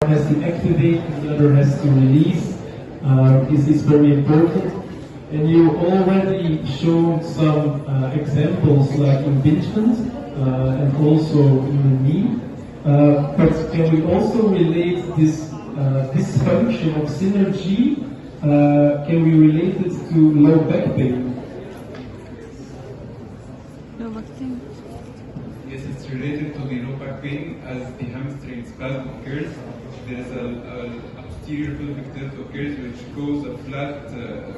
has to activate and the other has to release. This is very important. And you already showed some examples like impingement and also in the knee. But can we also relate this dysfunction of synergy? Can we relate it to low back pain? Low back pain. Yes, it's related to the low back pain as the hamstring spasm occurs. There is a posterior pelvic tilt occurs, which causes a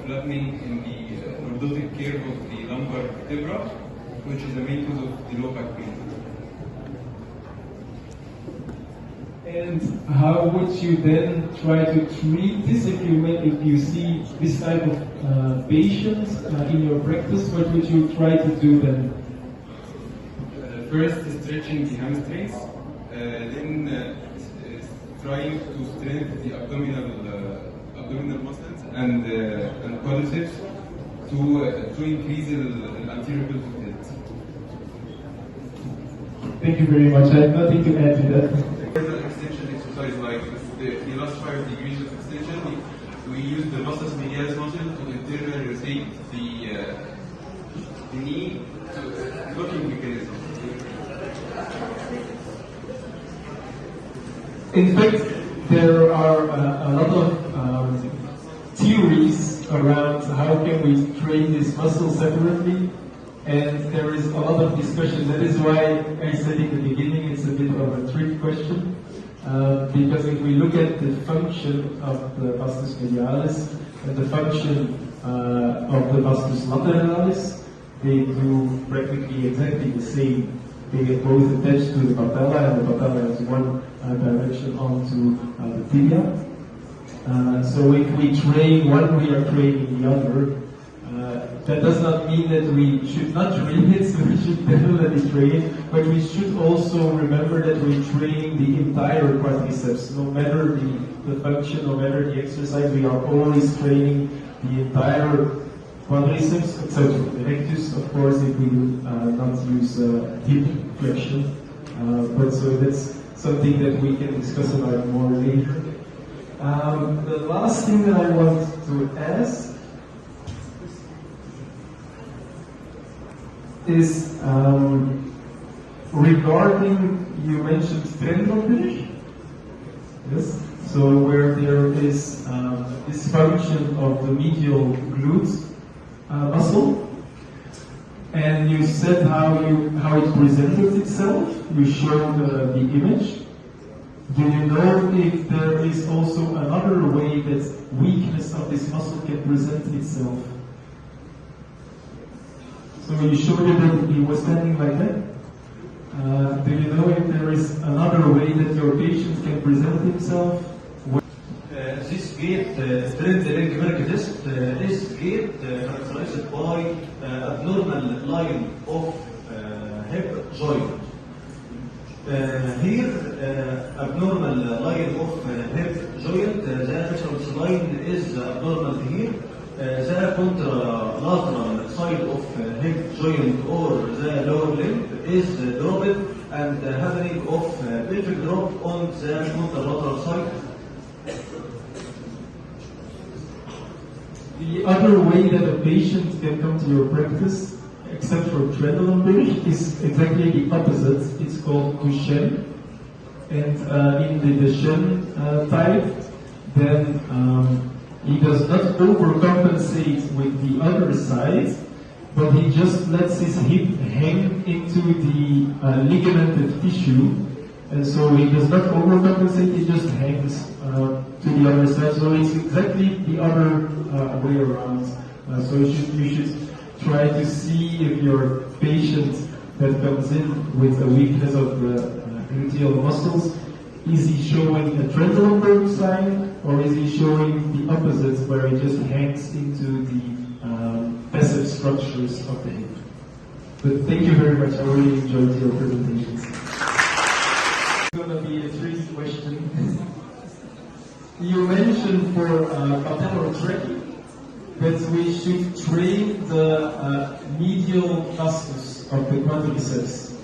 flattening in the lordotic curve of the lumbar vertebra, which is the main cause of the low back pain. And how would you then try to treat this if you see this type of patients in your practice? What would you try to do then? First, stretching the hamstrings, then trying to strengthen the abdominal muscles and quadriceps to increase the anterior pelvic tilt. Thank you very much. I have nothing to add to that. Extension exercise like the last 5 degrees of extension, we use the vastus medialis muscle to internally rotate the knee to locking mechanism. In fact, there are a lot of theories around how can we train this muscle separately, and there is a lot of discussion. That is why I said in the beginning it's a bit of a trick question, because if we look at the function of the vastus medialis and the function of the vastus lateralis, they do practically exactly the same. They get both attached to the patella, and the patella has one direction onto the tibia. So if we train one, we are training the other. That does not mean that we should not train it, so we should definitely train it, but we should also remember that we're training the entire quadriceps. No matter the function, no matter the exercise, we are always training the entire quadriceps, except for the rectus, of course, if we do not use hip flexion. But so that's something that we can discuss about more later. The last thing that I want to ask is regarding, you mentioned Trendelbirch, yes? So where there is dysfunction of the medial glute muscle, and you said how it presented itself. You showed the image. Do you know if there is also another way that weakness of this muscle can present itself? So you showed it that he was standing like that. Do you know if there is another way that your patient can present himself? This gait, strained leg mercadist, is gait characterized by abnormal line of hip joint. Here, abnormal line of hip joint, the reference line is abnormal here. The contralateral side of hip joint or the lower limb is dropped and happening of pelvic drop on the contralateral side. The other way that a patient can come to your practice, except for Trendelbirch, is exactly the opposite. It's called Duchenne. And in the Duchenne type, then he does not overcompensate with the other side, but he just lets his hip hang into the ligamented tissue. And so he does not overcompensate, he just hangs to the other side. So it's exactly the other way around. So you should try to see if your patient that comes in with a weakness of the gluteal muscles, is he showing a Trendelbirch sign, or is he showing the opposite, where he just hangs into the passive structures of the hip? But thank you very much. I really enjoyed your presentations. It's going to be a tricky question. You mentioned for patellar tracking that we should train the medial vastus of the quadriceps.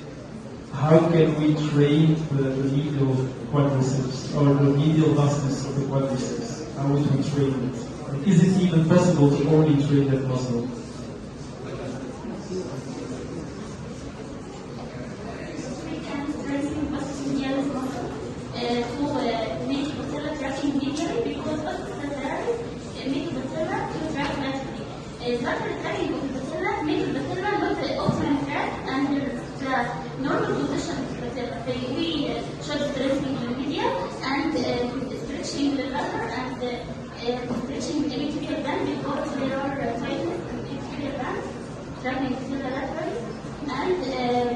how can we train the medial quadriceps or the medial muscles of the quadriceps? How would we train it? Is it even possible to only train that muscle? We can strengthen medial muscle to make patella tracking medially because patella make patella to track laterally. Lateral tracking of the patella make the patella not optimally track and the normal position of the patella. We should strengthen the medial and stretching the lateral and stretching the elliptical band because there are tightness in the elliptical band, tracking the lateral and